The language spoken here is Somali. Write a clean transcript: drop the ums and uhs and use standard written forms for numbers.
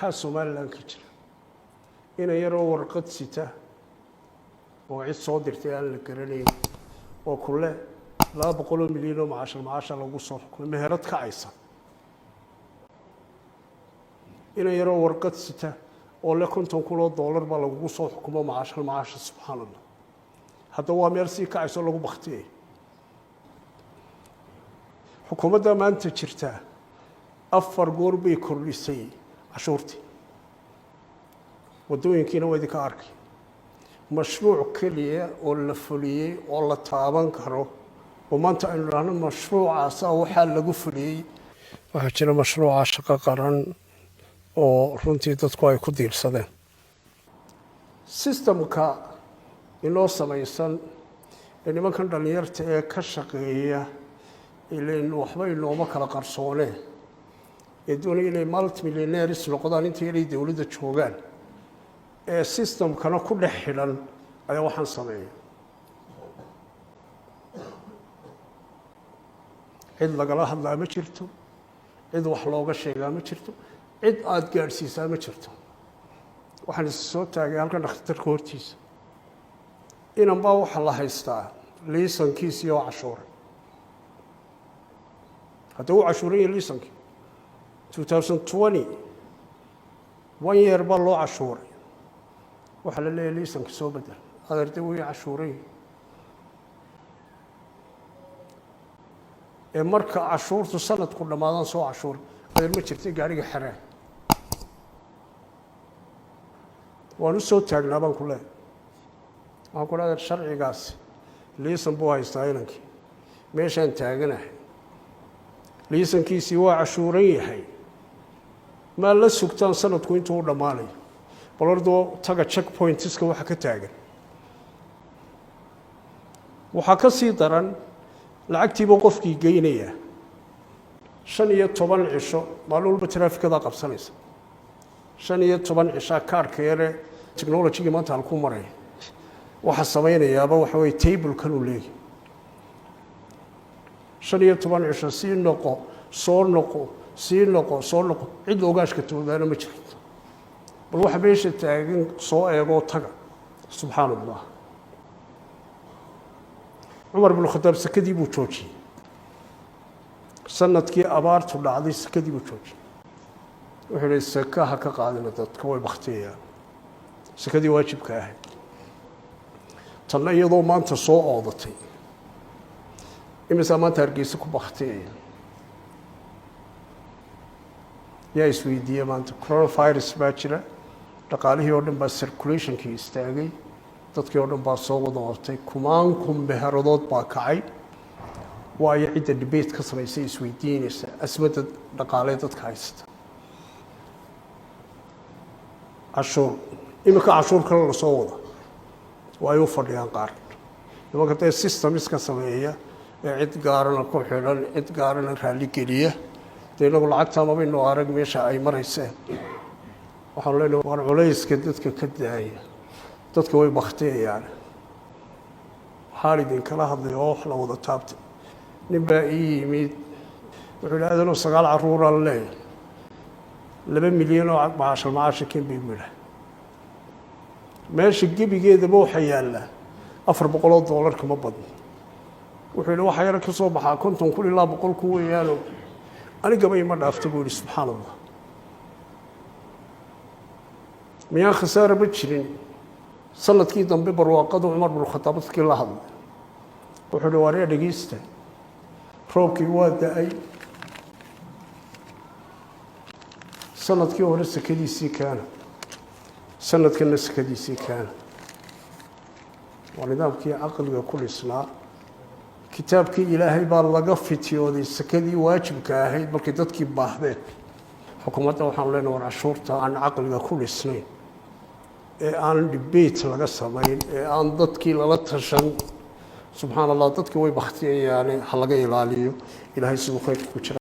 waxaa Somaliland ka jira in yaroo warqad sita oo cid soo dirtay aan la garanayn oo kulle 200 milyan oo macaash lagu soo xukumay meherad ka aysan in yaroo warqad sita oo le $50,000 baa lagu soo xukumo macaash subxaanallah hadda waa meel si ka aysan lagu baqtiyay xukuumadda maanta jirta 4 goor bay kordhisay cashuurtii wadooyinkiina way ka arkay mashruuc kaliya oo la fuliyay oo la taaban karo oo maanta aynu raahno mashruucaas waxa lagu fuliyay waxa jira mashruuca shaqo qaran oo runtii dadku ay ku diirsadeen systemka inoo samaysan nimankan dhalinyarta ee ka shaqeeya ileen waxba inooma kala qarsooneen ee doonaya inay multimillionaires noqdaan intii ay dawladda joogaan ee systemkana ku dhex xidhan ayaa waxaan sameeyay cid lagala hadlaa ma jirto cid wax looga sheegaa ma jirto cid aad gaadhsiisaa ma jirto waxaan soo taagay halkan dhakhtarka hortiisa inan baa waxa la haystaa liisankiisa iyo cashuur hadda uu cashuuray liisankii 2020 one year baa loo cashuuray waxa la leeyahay liisanka soo bedel adeertay uu cashuuray ee marka cashuurtu sanadku dhamaadan soo cashuur adeer ma jirtay gaariga xireen waanu soo taagnaa baan ku leeyahay waxaan ku leeyahay sharcigaas liisan buu haystaa inankii meeshaan taaganahay liisankiisii waa cashuuran yahay ma la sugtaan sanadku intuu dhamaanayo balordo taga checkpointiska waxa ka taagan waxa ka sii daran lacagtiiba qofkii geynaya 15 cisho maalin walba trafficada qabsanaysa 15 cisho kaarka yare technology maanta halku maray waxa sameeyaaba waxa way table kan u leeyahay 15 cisho si noqo soo noqo cid ogaashka toodana ma jirto bal waxa meesha taagan soo eego taga subxaanallah Umar ibn Khattab sakadii buu joojiyay sanadkii abaartu dhacday sakadii buu joojiyay wuxuu leeyahay sakaha ka qaadina dadka way baqtiyaan sakadii waajibka ah tan iyadoo maanta soo oodatay imisa maanta Hargeysa ku baqtiyay yaa isweydiiyay maanta coronavirus baa jira dhaqaalihii oo dhan baa circulationkii istaagay dadkii oo dhan baa soo wada ortay kumaan beheradood baa kacay waayo cidda debate ka samaysay isweydiinaysa asmada dhaqaale dadka haysta cashuur imika cashuur kale la soo wada waayo fadhiyaan qaar nimanka dee system iska sameeya ee cid gaarana ku xidhan cid gaarana raali geliya deegaanka lacagta ma bayno arag meesha ay maraysay waxaan leenahay war culayska dadka ka daaya dadka way baqtiyaan xaalidin kala hadlay oo wax la wada taabtay ninba yimid wuxuu leeyahay 9 caruur aan leeyahay 2 milyan oo macaash kan bay muddo meesha gebigeedaba waxa yaala $400 kuma badno wuxuu leeyahay waxa yar ka soo baxaa 50 ilaa 100 weeyaan aniga bay ma dhaafto buu subxaanallah miyaa khasaare ma jirin sanadkii dambe barwaaqada Umar ibn Khattab dadkii la hadlay wuxuu dhawaarey dhageysta roobkii waa da'ay sanadkii hore sakadiisii kaana sanadkan sakadiisii kaana waa nidaamkii aqliga ku dhisnaa kitaabkii ilaahay baa laga fitiyooday sakadii waajibka ahayd markii dadkii baahdeen xukuumadda waxaan leenahay war cashuurta aan aqliga ku dhisnayn ee aan debate laga sameyn ee aan dadkii lala tashan subxaanallah dadkii way baqtiyayaan ha laga ilaaliyo ilaahay sidoo kale ku jira